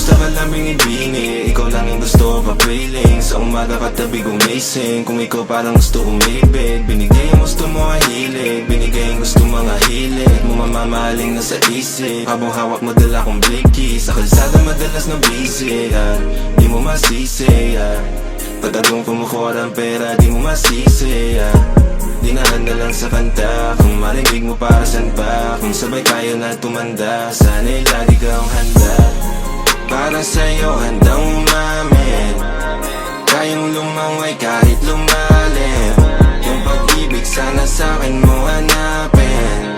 Gusto ka laming ibini, ikaw lang yung gusto ko papiling. Sa umaga katabi gumising, kung ikaw parang gusto umibig. Binigay yung gusto mo hilig, binigay yung gusto mga hilig mo, mamamaling na sa isip. Habang hawak mo dala kong blicky, sa kalsada madalas na busy, di mo masisi, pagkagong kumukuha ng pera, di mo masisi, dinaan na lang sa kanta. Kung marinig mo para saan pa, kung sabay tayo na tumanda, sana'y lagi kang handa. Para sa'yo handang umamin, kayang lumaway kahit lumalim. Yung pag-ibig sana sa'kin mo hanapin,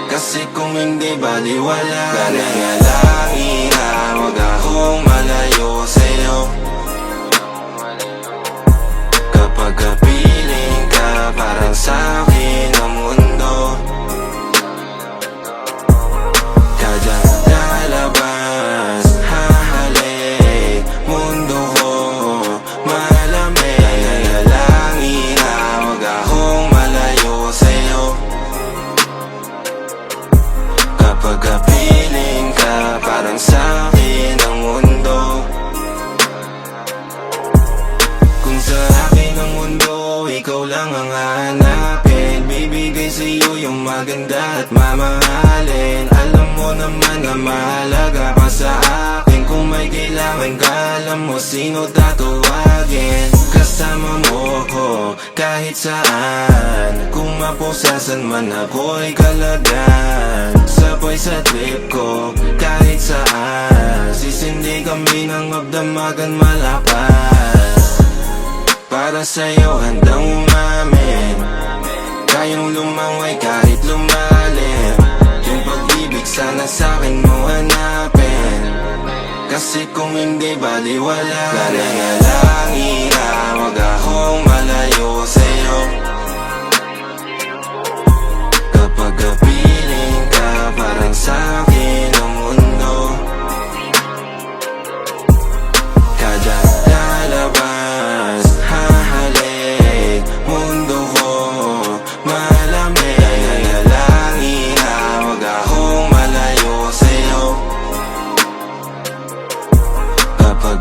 kasi kung hindi baliwala na nga lang ina, wag akong malayo sa'yo. Kapag kapiling ka, parang sa'kin ang mundo. Kada lalabas, hahalik, mundo ko malamig. Nanalangin na wag akong malayo sa'yo. Kapag kapiling ka, parang sa'kin ang mundo. Kung sa akin ang mundo, ikaw lang ang hanapin. Bibigay sa'yo yung maganda at mamahalin. Alam mo naman na mahalaga ka sa akin. Kung may kailangan ka, alam mo sino tatawagin. Kasama mo ko kahit saan, kung mapusasan man ako'y kalagan. Sabay sa trip ko kahit saan, sisindi kami ng magdamagan malapas. Para sa'yo handang umamin, kayang lumaway kahit lumalim. Yung pag-ibig sana sa'kin mo hanapin, kasi kung hindi baliwala na nga lang ina, wag akong malayo sa'yo. Kapag kapiling ka, parang sa'kin ang mundo. Kada lalabas, hahalik, mundo ko malamig. Nanalangin na wag akong malayo sa'yo. Kapag